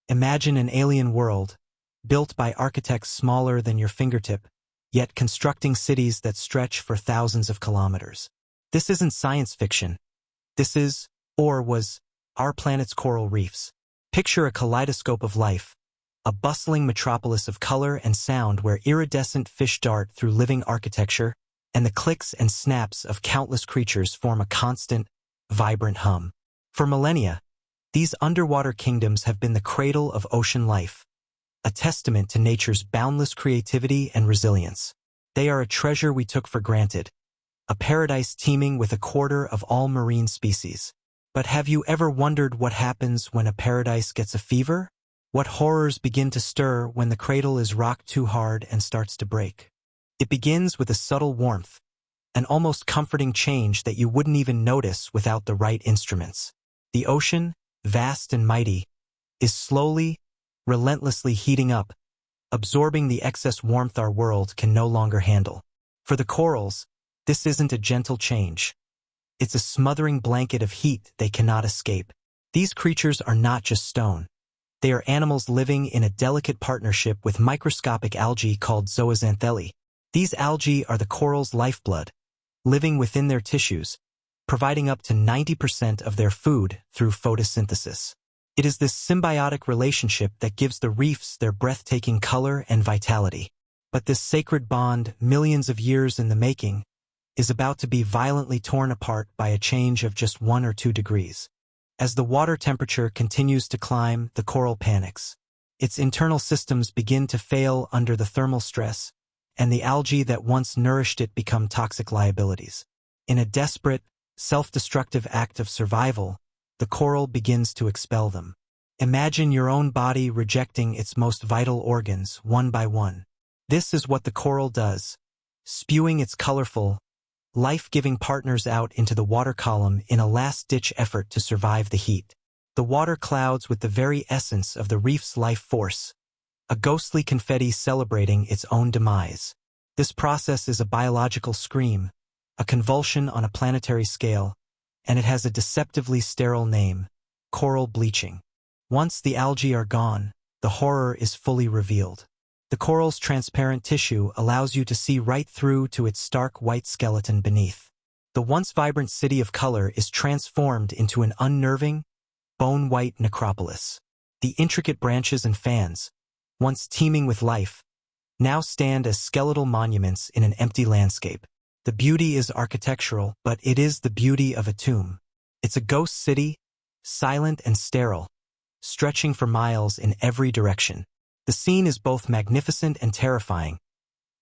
Imagine an alien world, built by architects smaller than your fingertip, yet constructing cities that stretch for thousands of kilometers. This isn't science fiction. This is, or was, our planet's coral reefs. Picture a kaleidoscope of life, a bustling metropolis of color and sound where iridescent fish dart through living architecture, and the clicks and snaps of countless creatures form a constant, vibrant hum. For millennia, these underwater kingdoms have been the cradle of ocean life, a testament to nature's boundless creativity and resilience. They are a treasure we took for granted, a paradise teeming with a quarter of all marine species. But have you ever wondered what happens when a paradise gets a fever? What horrors begin to stir when the cradle is rocked too hard and starts to break? It begins with a subtle warmth, an almost comforting change that you wouldn't even notice without the right instruments. The ocean, vast and mighty, is slowly, relentlessly heating up, absorbing the excess warmth our world can no longer handle. For the corals, this isn't a gentle change. It's a smothering blanket of heat they cannot escape. These creatures are not just stone. They are animals living in a delicate partnership with microscopic algae called zooxanthellae. These algae are the coral's lifeblood, living within their tissues, providing up to 90% of their food through photosynthesis. It is this symbiotic relationship that gives the reefs their breathtaking color and vitality. But this sacred bond, millions of years in the making, is about to be violently torn apart by a change of just 1 or 2 degrees. As the water temperature continues to climb, the coral panics. Its internal systems begin to fail under the thermal stress, and the algae that once nourished it become toxic liabilities. In a desperate, self-destructive act of survival, the coral begins to expel them. Imagine your own body rejecting its most vital organs one by one. This is what the coral does, spewing its colorful, life-giving partners out into the water column in a last-ditch effort to survive the heat. The water clouds with the very essence of the reef's life force, a ghostly confetti celebrating its own demise. This process is a biological scream, a convulsion on a planetary scale, and it has a deceptively sterile name: coral bleaching. Once the algae are gone, the horror is fully revealed. The coral's transparent tissue allows you to see right through to its stark white skeleton beneath. The once vibrant city of color is transformed into an unnerving, bone-white necropolis. The intricate branches and fans, once teeming with life, now stand as skeletal monuments in an empty landscape. The beauty is architectural, but it is the beauty of a tomb. It's a ghost city, silent and sterile, stretching for miles in every direction. The scene is both magnificent and terrifying,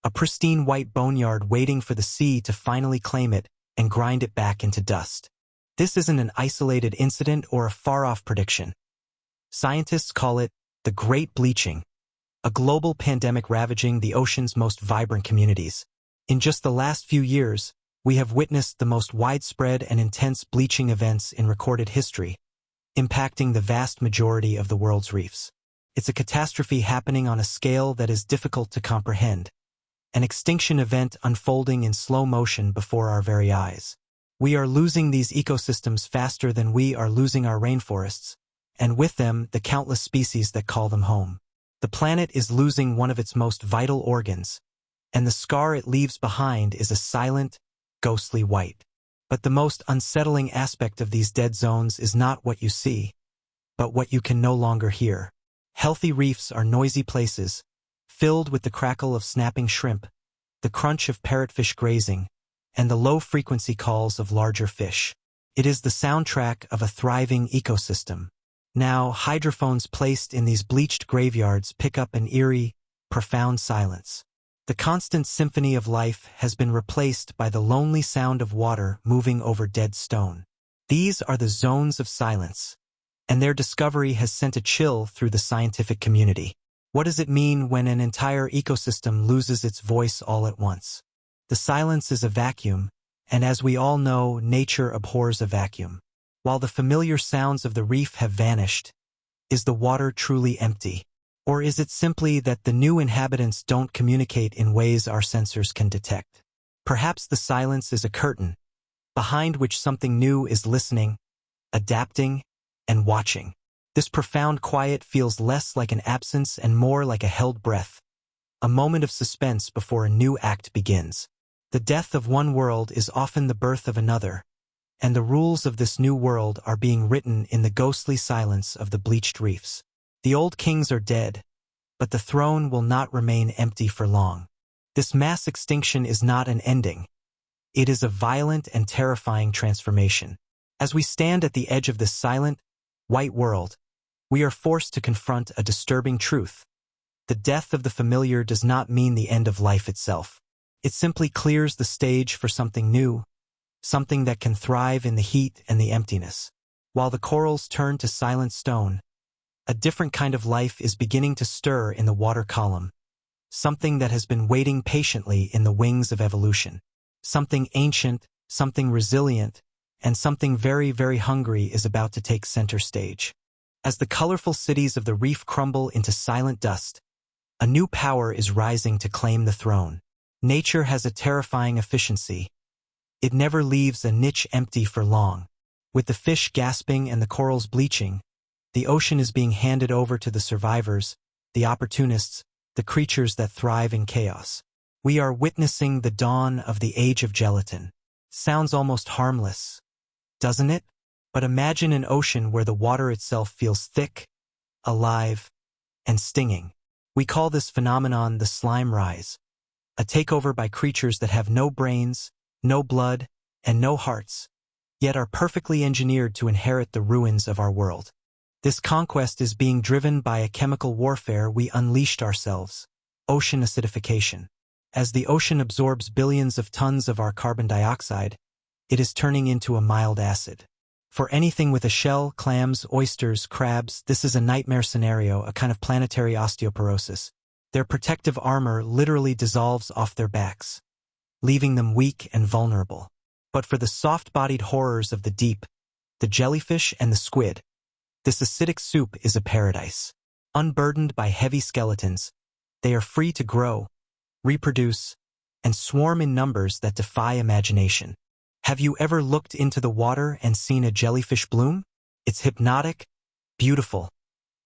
a pristine white boneyard waiting for the sea to finally claim it and grind it back into dust. This isn't an isolated incident or a far-off prediction. Scientists call it the Great Bleaching, a global pandemic ravaging the ocean's most vibrant communities. In just the last few years, we have witnessed the most widespread and intense bleaching events in recorded history, impacting the vast majority of the world's reefs. It's a catastrophe happening on a scale that is difficult to comprehend, an extinction event unfolding in slow motion before our very eyes. We are losing these ecosystems faster than we are losing our rainforests, and with them, the countless species that call them home. The planet is losing one of its most vital organs, and the scar it leaves behind is a silent, ghostly white. But the most unsettling aspect of these dead zones is not what you see, but what you can no longer hear. Healthy reefs are noisy places, filled with the crackle of snapping shrimp, the crunch of parrotfish grazing, and the low-frequency calls of larger fish. It is the soundtrack of a thriving ecosystem. Now, hydrophones placed in these bleached graveyards pick up an eerie, profound silence. The constant symphony of life has been replaced by the lonely sound of water moving over dead stone. These are the zones of silence, and their discovery has sent a chill through the scientific community. What does it mean when an entire ecosystem loses its voice all at once? The silence is a vacuum, and as we all know, nature abhors a vacuum. While the familiar sounds of the reef have vanished, is the water truly empty? Or is it simply that the new inhabitants don't communicate in ways our sensors can detect? Perhaps the silence is a curtain, behind which something new is listening, adapting, and watching. This profound quiet feels less like an absence and more like a held breath, a moment of suspense before a new act begins. The death of one world is often the birth of another, and the rules of this new world are being written in the ghostly silence of the bleached reefs. The old kings are dead, but the throne will not remain empty for long. This mass extinction is not an ending. It is a violent and terrifying transformation. As we stand at the edge of this silent, white world, we are forced to confront a disturbing truth. The death of the familiar does not mean the end of life itself. It simply clears the stage for something new, something that can thrive in the heat and the emptiness. While the corals turn to silent stone, a different kind of life is beginning to stir in the water column, something that has been waiting patiently in the wings of evolution. Something ancient, something resilient, and something very, very hungry is about to take center stage. As the colorful cities of the reef crumble into silent dust, a new power is rising to claim the throne. Nature has a terrifying efficiency. It never leaves a niche empty for long. With the fish gasping and the corals bleaching, the ocean is being handed over to the survivors, the opportunists, the creatures that thrive in chaos. We are witnessing the dawn of the age of gelatin. Sounds almost harmless, doesn't it? But imagine an ocean where the water itself feels thick, alive, and stinging. We call this phenomenon the slime rise, a takeover by creatures that have no brains, no blood, and no hearts, yet are perfectly engineered to inherit the ruins of our world. This conquest is being driven by a chemical warfare we unleashed ourselves: ocean acidification. As the ocean absorbs billions of tons of our carbon dioxide, it is turning into a mild acid. For anything with a shell, clams, oysters, crabs, this is a nightmare scenario, a kind of planetary osteoporosis. Their protective armor literally dissolves off their backs, leaving them weak and vulnerable. But for the soft-bodied horrors of the deep, the jellyfish and the squid, this acidic soup is a paradise. Unburdened by heavy skeletons, they are free to grow, reproduce, and swarm in numbers that defy imagination. Have you ever looked into the water and seen a jellyfish bloom? It's hypnotic, beautiful,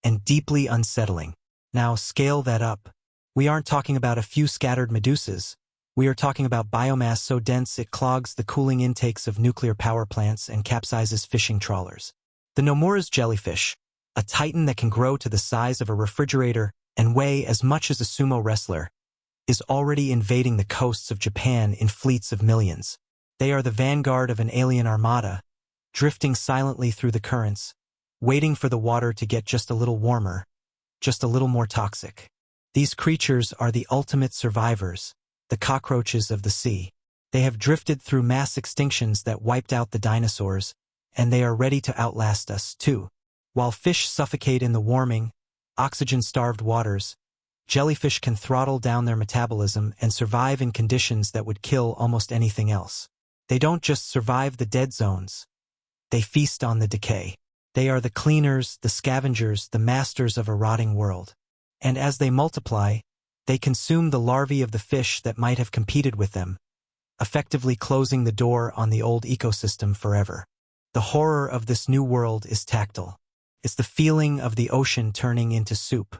and deeply unsettling. Now scale that up. We aren't talking about a few scattered medusas. We are talking about biomass so dense it clogs the cooling intakes of nuclear power plants and capsizes fishing trawlers. The Nomura's jellyfish, a titan that can grow to the size of a refrigerator and weigh as much as a sumo wrestler, is already invading the coasts of Japan in fleets of millions. They are the vanguard of an alien armada, drifting silently through the currents, waiting for the water to get just a little warmer, just a little more toxic. These creatures are the ultimate survivors, the cockroaches of the sea. They have drifted through mass extinctions that wiped out the dinosaurs, and they are ready to outlast us, too. While fish suffocate in the warming, oxygen-starved waters, jellyfish can throttle down their metabolism and survive in conditions that would kill almost anything else. They don't just survive the dead zones. They feast on the decay. They are the cleaners, the scavengers, the masters of a rotting world. And as they multiply, they consume the larvae of the fish that might have competed with them, effectively closing the door on the old ecosystem forever. The horror of this new world is tactile. It's the feeling of the ocean turning into soup.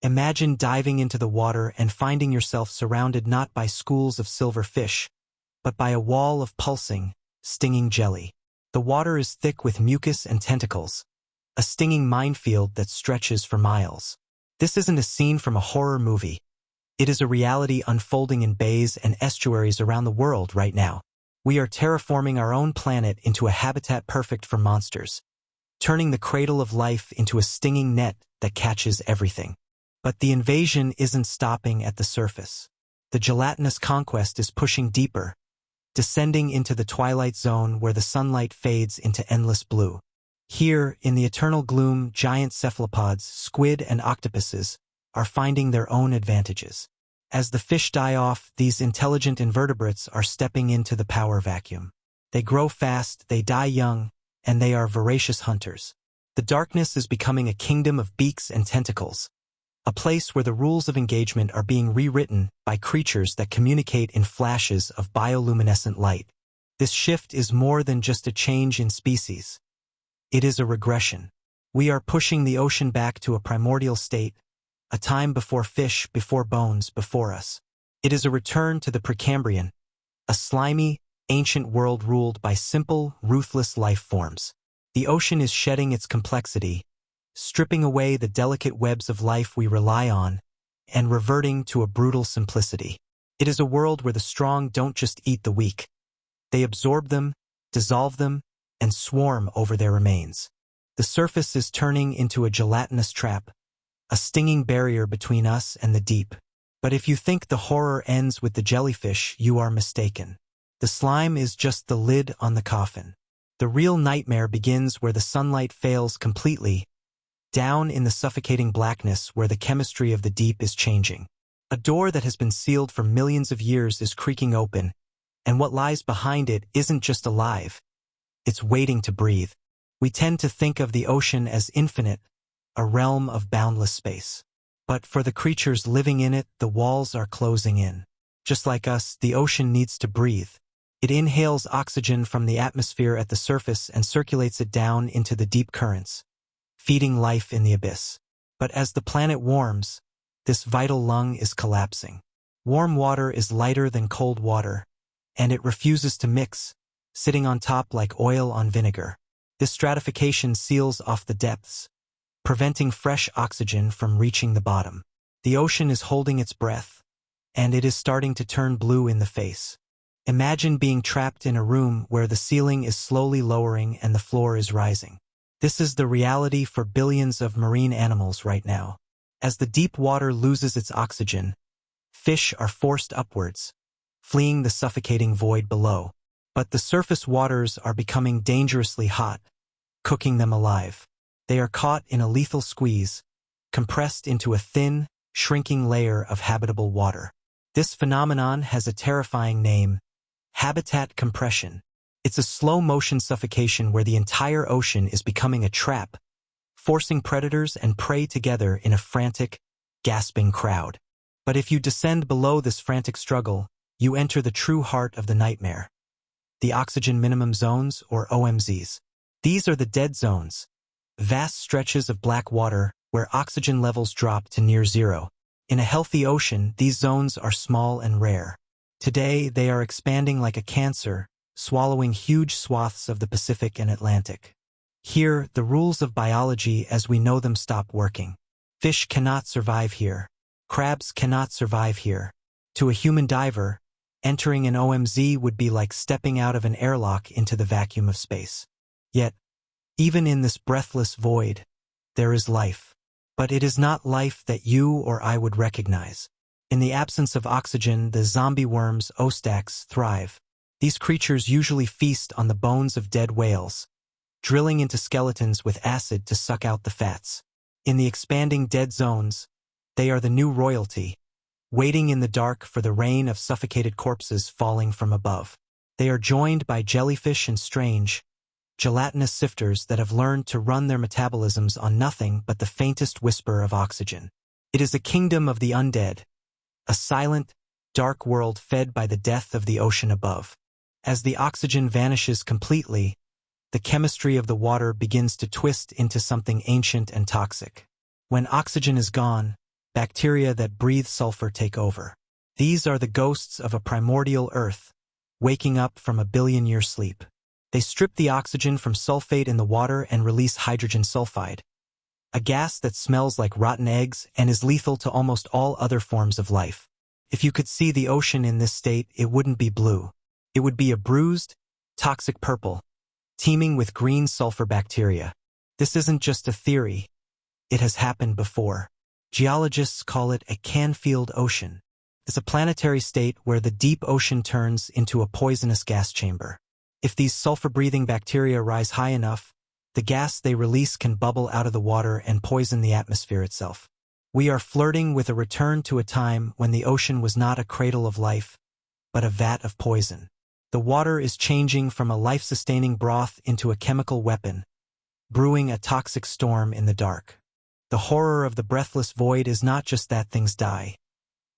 Imagine diving into the water and finding yourself surrounded not by schools of silver fish, but by a wall of pulsing, stinging jelly. The water is thick with mucus and tentacles, a stinging minefield that stretches for miles. This isn't a scene from a horror movie. It is a reality unfolding in bays and estuaries around the world right now. We are terraforming our own planet into a habitat perfect for monsters, turning the cradle of life into a stinging net that catches everything. But the invasion isn't stopping at the surface. The gelatinous conquest is pushing deeper, descending into the twilight zone where the sunlight fades into endless blue. Here, in the eternal gloom, giant cephalopods, squid and octopuses, are finding their own advantages. As the fish die off, these intelligent invertebrates are stepping into the power vacuum. They grow fast, they die young, and they are voracious hunters. The darkness is becoming a kingdom of beaks and tentacles, a place where the rules of engagement are being rewritten by creatures that communicate in flashes of bioluminescent light. This shift is more than just a change in species. It is a regression. We are pushing the ocean back to a primordial state, a time before fish, before bones, before us. It is a return to the Precambrian, a slimy, ancient world ruled by simple, ruthless life forms. The ocean is shedding its complexity, stripping away the delicate webs of life we rely on, and reverting to a brutal simplicity. It is a world where the strong don't just eat the weak. They absorb them, dissolve them, and swarm over their remains. The surface is turning into a gelatinous trap, a stinging barrier between us and the deep. But if you think the horror ends with the jellyfish, you are mistaken. The slime is just the lid on the coffin. The real nightmare begins where the sunlight fails completely, down in the suffocating blackness where the chemistry of the deep is changing. A door that has been sealed for millions of years is creaking open, and what lies behind it isn't just alive. It's waiting to breathe. We tend to think of the ocean as infinite, a realm of boundless space. But for the creatures living in it, the walls are closing in. Just like us, the ocean needs to breathe. It inhales oxygen from the atmosphere at the surface and circulates it down into the deep currents, feeding life in the abyss. But as the planet warms, this vital lung is collapsing. Warm water is lighter than cold water, and it refuses to mix, sitting on top like oil on vinegar. This stratification seals off the depths, preventing fresh oxygen from reaching the bottom. The ocean is holding its breath, and it is starting to turn blue in the face. Imagine being trapped in a room where the ceiling is slowly lowering and the floor is rising. This is the reality for billions of marine animals right now. As the deep water loses its oxygen, fish are forced upwards, fleeing the suffocating void below. But the surface waters are becoming dangerously hot, cooking them alive. They are caught in a lethal squeeze, compressed into a thin, shrinking layer of habitable water. This phenomenon has a terrifying name: habitat compression. It's a slow-motion suffocation where the entire ocean is becoming a trap, forcing predators and prey together in a frantic, gasping crowd. But if you descend below this frantic struggle, you enter the true heart of the nightmare: the oxygen minimum zones, or OMZs. These are the dead zones, vast stretches of black water where oxygen levels drop to near zero. In a healthy ocean, these zones are small and rare. Today, they are expanding like a cancer, swallowing huge swaths of the Pacific and Atlantic. Here, the rules of biology as we know them stop working. Fish cannot survive here. Crabs cannot survive here. To a human diver, entering an OMZ would be like stepping out of an airlock into the vacuum of space. Yet, even in this breathless void, there is life. But it is not life that you or I would recognize. In the absence of oxygen, the zombie worms, Ostax, thrive. These creatures usually feast on the bones of dead whales, drilling into skeletons with acid to suck out the fats. In the expanding dead zones, they are the new royalty, waiting in the dark for the rain of suffocated corpses falling from above. They are joined by jellyfish and strange, gelatinous sifters that have learned to run their metabolisms on nothing but the faintest whisper of oxygen. It is a kingdom of the undead, a silent, dark world fed by the death of the ocean above. As the oxygen vanishes completely, the chemistry of the water begins to twist into something ancient and toxic. When oxygen is gone, bacteria that breathe sulfur take over. These are the ghosts of a primordial Earth, waking up from a billion-year sleep. They strip the oxygen from sulfate in the water and release hydrogen sulfide, a gas that smells like rotten eggs and is lethal to almost all other forms of life. If you could see the ocean in this state, it wouldn't be blue. It would be a bruised, toxic purple, teeming with green sulfur bacteria. This isn't just a theory. It has happened before. Geologists call it a Canfield Ocean. It's a planetary state where the deep ocean turns into a poisonous gas chamber. If these sulfur-breathing bacteria rise high enough, the gas they release can bubble out of the water and poison the atmosphere itself. We are flirting with a return to a time when the ocean was not a cradle of life, but a vat of poison. The water is changing from a life-sustaining broth into a chemical weapon, brewing a toxic storm in the dark. The horror of the breathless void is not just that things die.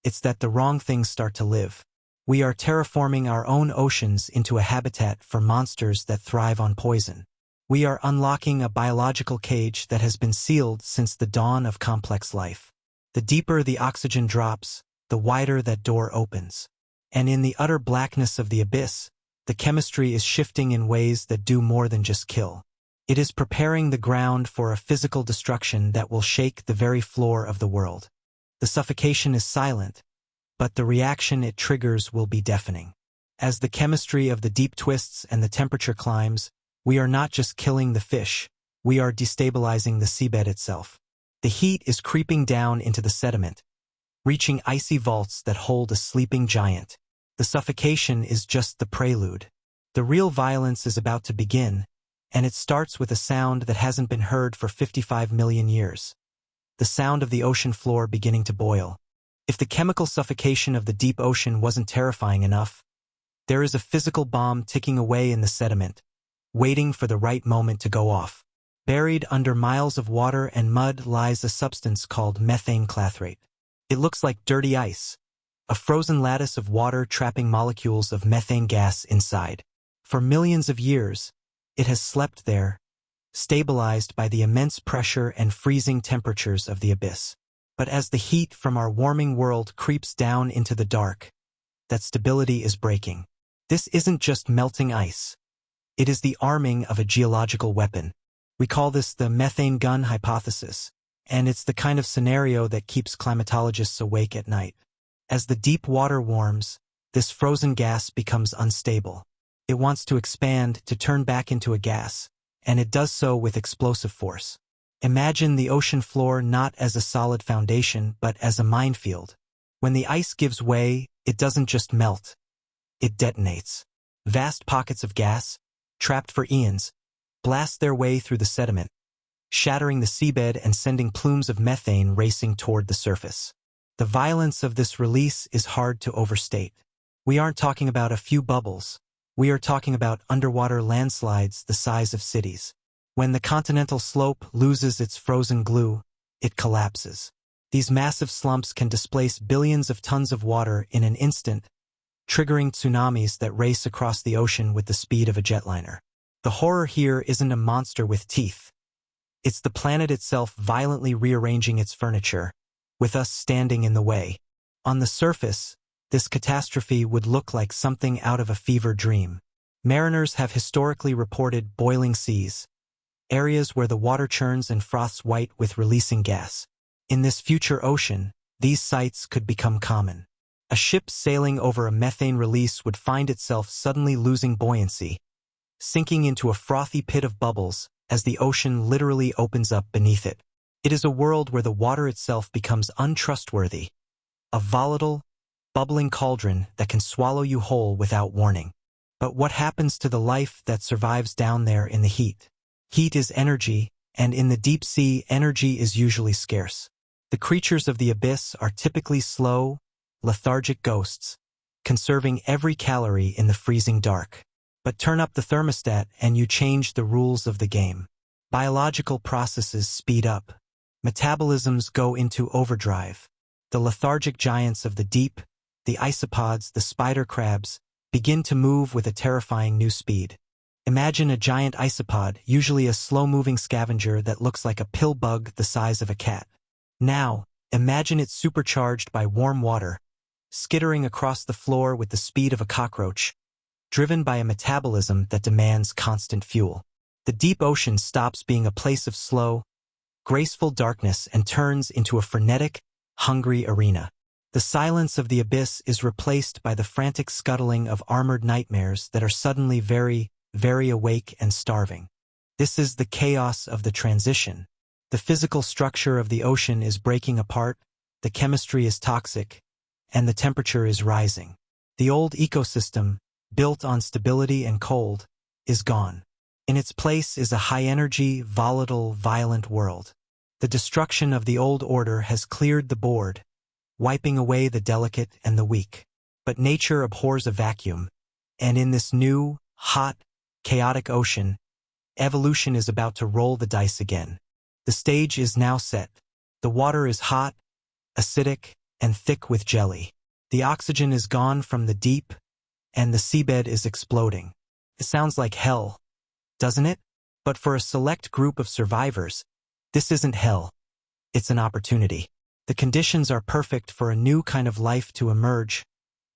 It's that the wrong things start to live. We are terraforming our own oceans into a habitat for monsters that thrive on poison. We are unlocking a biological cage that has been sealed since the dawn of complex life. The deeper the oxygen drops, the wider that door opens. And in the utter blackness of the abyss, the chemistry is shifting in ways that do more than just kill. It is preparing the ground for a physical destruction that will shake the very floor of the world. The suffocation is silent, but the reaction it triggers will be deafening. As the chemistry of the deep twists and the temperature climbs, we are not just killing the fish, we are destabilizing the seabed itself. The heat is creeping down into the sediment, reaching icy vaults that hold a sleeping giant. The suffocation is just the prelude. The real violence is about to begin, and it starts with a sound that hasn't been heard for 55 million years. The sound of the ocean floor beginning to boil. If the chemical suffocation of the deep ocean wasn't terrifying enough, there is a physical bomb ticking away in the sediment, waiting for the right moment to go off. Buried under miles of water and mud lies a substance called methane clathrate. It looks like dirty ice, a frozen lattice of water trapping molecules of methane gas inside. For millions of years, it has slept there, stabilized by the immense pressure and freezing temperatures of the abyss. But as the heat from our warming world creeps down into the dark, that stability is breaking. This isn't just melting ice. It is the arming of a geological weapon. We call this the methane gun hypothesis, and it's the kind of scenario that keeps climatologists awake at night. As the deep water warms, this frozen gas becomes unstable. It wants to expand, to turn back into a gas, and it does so with explosive force. Imagine the ocean floor not as a solid foundation, but as a minefield. When the ice gives way, it doesn't just melt. It detonates. Vast pockets of gas, trapped for eons, blast their way through the sediment, shattering the seabed and sending plumes of methane racing toward the surface. The violence of this release is hard to overstate. We aren't talking about a few bubbles. We are talking about underwater landslides the size of cities. When the continental slope loses its frozen glue, it collapses. These massive slumps can displace billions of tons of water in an instant, triggering tsunamis that race across the ocean with the speed of a jetliner. The horror here isn't a monster with teeth. It's the planet itself violently rearranging its furniture, with us standing in the way. On the surface, this catastrophe would look like something out of a fever dream. Mariners have historically reported boiling seas, areas where the water churns and froths white with releasing gas. In this future ocean, these sights could become common. A ship sailing over a methane release would find itself suddenly losing buoyancy, sinking into a frothy pit of bubbles as the ocean literally opens up beneath it. It is a world where the water itself becomes untrustworthy, a volatile, bubbling cauldron that can swallow you whole without warning. But what happens to the life that survives down there in the heat? Heat is energy, and in the deep sea, energy is usually scarce. The creatures of the abyss are typically slow, lethargic ghosts, conserving every calorie in the freezing dark. But turn up the thermostat and you change the rules of the game. Biological processes speed up. Metabolisms go into overdrive. The lethargic giants of the deep, the isopods, the spider crabs, begin to move with a terrifying new speed. Imagine a giant isopod, usually a slow-moving scavenger that looks like a pill bug the size of a cat. Now, imagine it supercharged by warm water, skittering across the floor with the speed of a cockroach, driven by a metabolism that demands constant fuel. The deep ocean stops being a place of slow, graceful darkness and turns into a frenetic, hungry arena. The silence of the abyss is replaced by the frantic scuttling of armored nightmares that are suddenly very, very awake and starving. This is the chaos of the transition. The physical structure of the ocean is breaking apart, the chemistry is toxic, and the temperature is rising. The old ecosystem, built on stability and cold, is gone. In its place is a high-energy, volatile, violent world. The destruction of the old order has cleared the board, wiping away the delicate and the weak. But nature abhors a vacuum, and in this new, hot, chaotic ocean, evolution is about to roll the dice again. The stage is now set. The water is hot, acidic, and thick with jelly. The oxygen is gone from the deep, and the seabed is exploding. It sounds like hell, doesn't it? But for a select group of survivors, this isn't hell. It's an opportunity. The conditions are perfect for a new kind of life to emerge,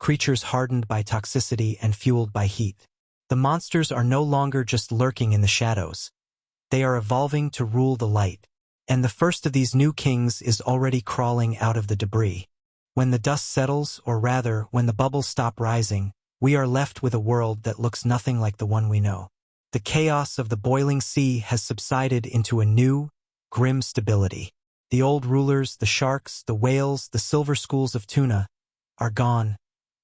creatures hardened by toxicity and fueled by heat. The monsters are no longer just lurking in the shadows. They are evolving to rule the light. And the first of these new kings is already crawling out of the debris. When the dust settles, or rather, when the bubbles stop rising, we are left with a world that looks nothing like the one we know. The chaos of the boiling sea has subsided into a new, grim stability. The old rulers, the sharks, the whales, the silver schools of tuna, are gone,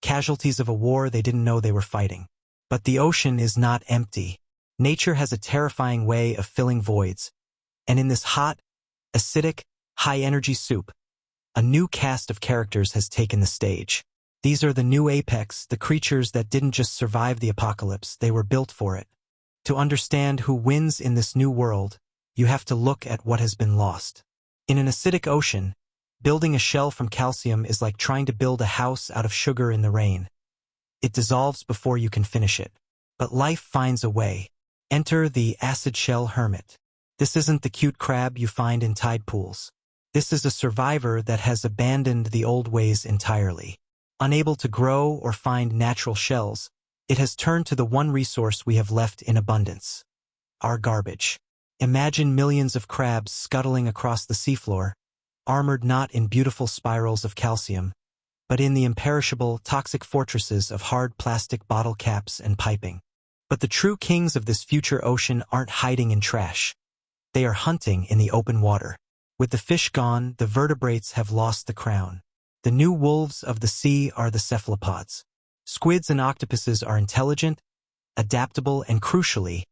casualties of a war they didn't know they were fighting. But the ocean is not empty. Nature has a terrifying way of filling voids. And in this hot, acidic, high-energy soup, a new cast of characters has taken the stage. These are the new apex, the creatures that didn't just survive the apocalypse, they were built for it. To understand who wins in this new world, you have to look at what has been lost. In an acidic ocean, building a shell from calcium is like trying to build a house out of sugar in the rain. It dissolves before you can finish it. But life finds a way. Enter the acid shell hermit. This isn't the cute crab you find in tide pools. This is a survivor that has abandoned the old ways entirely. Unable to grow or find natural shells, it has turned to the one resource we have left in abundance: our garbage. Imagine millions of crabs scuttling across the seafloor, armored not in beautiful spirals of calcium, but in the imperishable, toxic fortresses of hard plastic bottle caps and piping. But the true kings of this future ocean aren't hiding in trash. They are hunting in the open water. With the fish gone, the vertebrates have lost the crown. The new wolves of the sea are the cephalopods. Squids and octopuses are intelligent, adaptable, and crucially,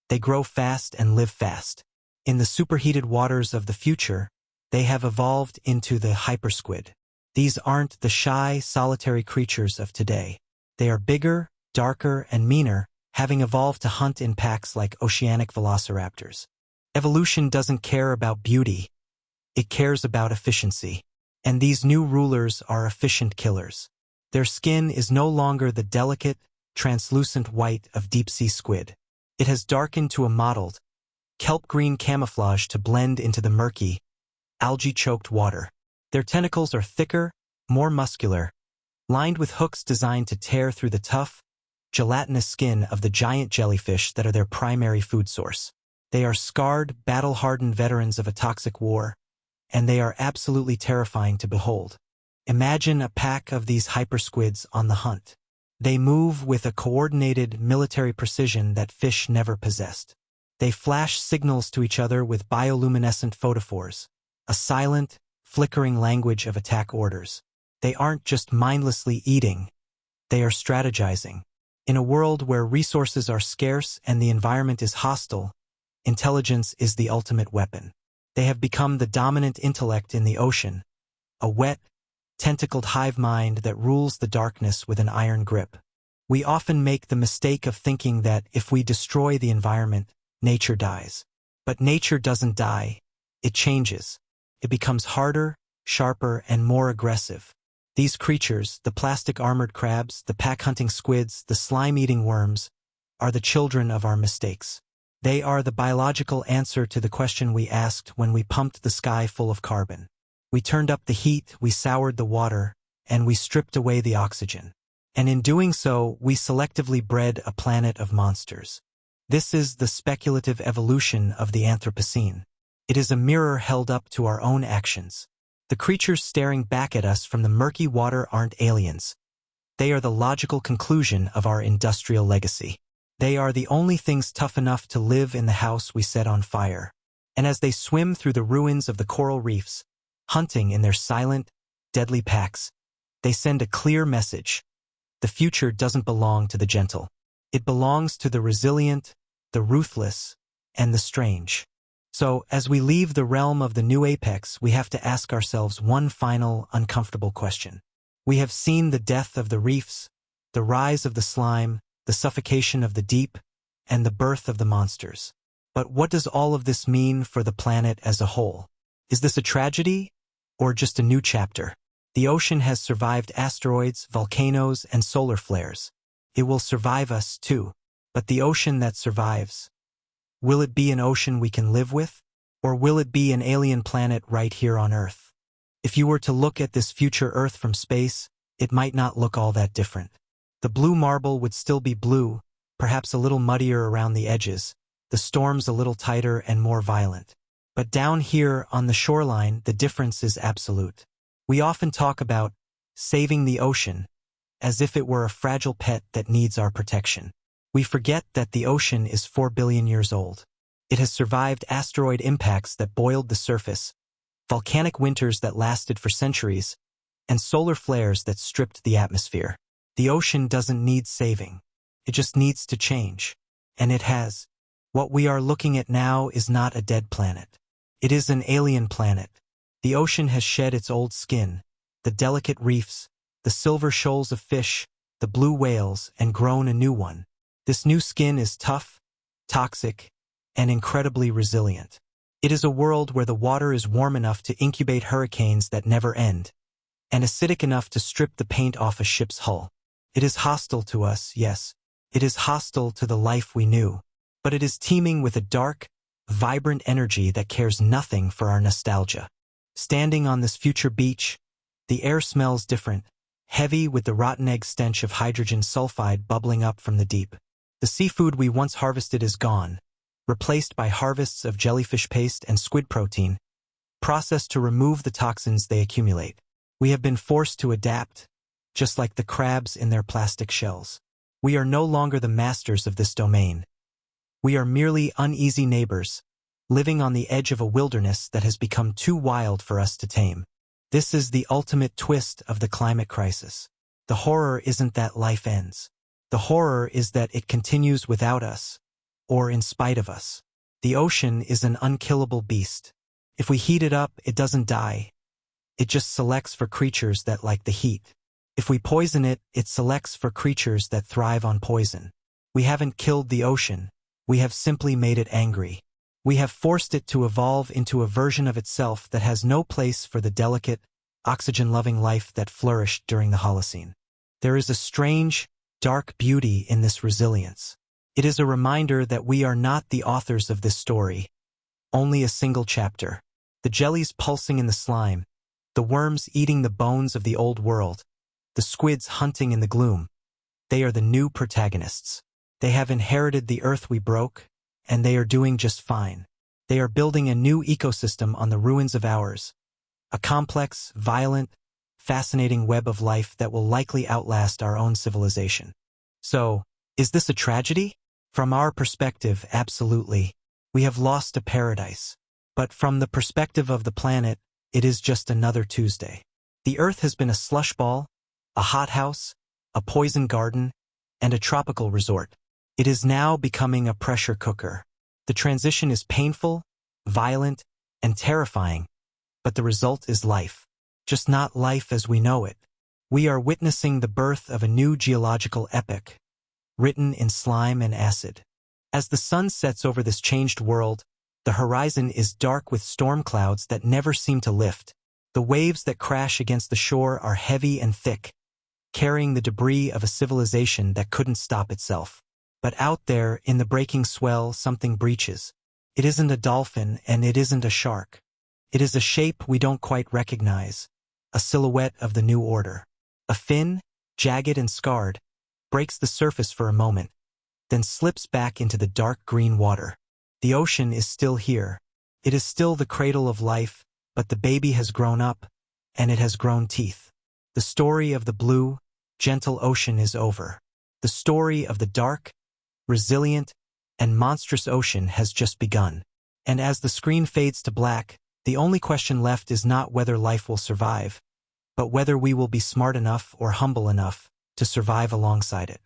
they grow fast and live fast. In the superheated waters of the future, they have evolved into the hypersquid. These aren't the shy, solitary creatures of today. They are bigger, darker, and meaner, having evolved to hunt in packs like oceanic velociraptors. Evolution doesn't care about beauty. It cares about efficiency. And these new rulers are efficient killers. Their skin is no longer the delicate, translucent white of deep-sea squid. It has darkened to a mottled, kelp-green camouflage to blend into the murky, algae-choked water. Their tentacles are thicker, more muscular, lined with hooks designed to tear through the tough, gelatinous skin of the giant jellyfish that are their primary food source. They are scarred, battle-hardened veterans of a toxic war, and they are absolutely terrifying to behold. Imagine a pack of these hypersquids on the hunt. They move with a coordinated military precision that fish never possessed. They flash signals to each other with bioluminescent photophores, a silent, flickering language of attack orders. They aren't just mindlessly eating, they are strategizing. In a world where resources are scarce and the environment is hostile, intelligence is the ultimate weapon. They have become the dominant intellect in the ocean, a wet, tentacled hive mind that rules the darkness with an iron grip. We often make the mistake of thinking that if we destroy the environment, nature dies. But nature doesn't die, it changes. It becomes harder, sharper, and more aggressive. These creatures, the plastic-armored crabs, the pack-hunting squids, the slime-eating worms, are the children of our mistakes. They are the biological answer to the question we asked when we pumped the sky full of carbon. We turned up the heat, we soured the water, and we stripped away the oxygen. And in doing so, we selectively bred a planet of monsters. This is the speculative evolution of the Anthropocene. It is a mirror held up to our own actions. The creatures staring back at us from the murky water aren't aliens. They are the logical conclusion of our industrial legacy. They are the only things tough enough to live in the house we set on fire. And as they swim through the ruins of the coral reefs, hunting in their silent, deadly packs, they send a clear message. The future doesn't belong to the gentle. It belongs to the resilient, the ruthless, and the strange. So, as we leave the realm of the new apex, we have to ask ourselves one final, uncomfortable question. We have seen the death of the reefs, the rise of the slime, the suffocation of the deep, and the birth of the monsters. But what does all of this mean for the planet as a whole? Is this a tragedy, or just a new chapter? The ocean has survived asteroids, volcanoes, and solar flares. It will survive us too. But the ocean that survives, Will it be an ocean we can live with? Or will it be an alien planet right here on Earth? If you were to look at this future Earth from space, it might not look all that different. The blue marble would still be blue, perhaps a little muddier around the edges, the storms a little tighter and more violent. But down here on the shoreline, the difference is absolute. We often talk about saving the ocean, as if it were a fragile pet that needs our protection. We forget that the ocean is 4 billion years old. It has survived asteroid impacts that boiled the surface, volcanic winters that lasted for centuries, and solar flares that stripped the atmosphere. The ocean doesn't need saving. It just needs to change. And it has. What we are looking at now is not a dead planet. It is an alien planet. The ocean has shed its old skin, the delicate reefs, the silver shoals of fish, the blue whales, and grown a new one. This new skin is tough, toxic, and incredibly resilient. It is a world where the water is warm enough to incubate hurricanes that never end, and acidic enough to strip the paint off a ship's hull. It is hostile to us, yes. It is hostile to the life we knew. But it is teeming with a dark, vibrant energy that cares nothing for our nostalgia. Standing on this future beach, the air smells different, heavy with the rotten egg stench of hydrogen sulfide bubbling up from the deep. The seafood we once harvested is gone, replaced by harvests of jellyfish paste and squid protein, processed to remove the toxins they accumulate. We have been forced to adapt, just like the crabs in their plastic shells. We are no longer the masters of this domain. We are merely uneasy neighbors, living on the edge of a wilderness that has become too wild for us to tame. This is the ultimate twist of the climate crisis. The horror isn't that life ends. The horror is that it continues without us, or in spite of us. The ocean is an unkillable beast. If we heat it up, it doesn't die. It just selects for creatures that like the heat. If we poison it, it selects for creatures that thrive on poison. We haven't killed the ocean. We have simply made it angry. We have forced it to evolve into a version of itself that has no place for the delicate, oxygen-loving life that flourished during the Holocene. There is a strange, dark beauty in this resilience. It is a reminder that we are not the authors of this story, only a single chapter. The jellies pulsing in the slime, the worms eating the bones of the old world, the squids hunting in the gloom. They are the new protagonists. They have inherited the earth we broke, and they are doing just fine. They are building a new ecosystem on the ruins of ours, a complex, violent, fascinating web of life that will likely outlast our own civilization. So, is this a tragedy? From our perspective, absolutely. We have lost a paradise. But from the perspective of the planet, it is just another Tuesday. The Earth has been a slush ball, a hothouse, a poison garden, and a tropical resort. It is now becoming a pressure cooker. The transition is painful, violent, and terrifying, but the result is life. Just not life as we know it. We are witnessing the birth of a new geological epoch, written in slime and acid. As the sun sets over this changed world, the horizon is dark with storm clouds that never seem to lift. The waves that crash against the shore are heavy and thick, carrying the debris of a civilization that couldn't stop itself. But out there, in the breaking swell, something breaches. It isn't a dolphin and it isn't a shark. It is a shape we don't quite recognize, a silhouette of the new order. A fin, jagged and scarred, breaks the surface for a moment, then slips back into the dark green water. The ocean is still here. It is still the cradle of life, but the baby has grown up, and it has grown teeth. The story of the blue, gentle ocean is over. The story of the dark, resilient, and monstrous ocean has just begun. And as the screen fades to black, the only question left is not whether life will survive, but whether we will be smart enough or humble enough to survive alongside it.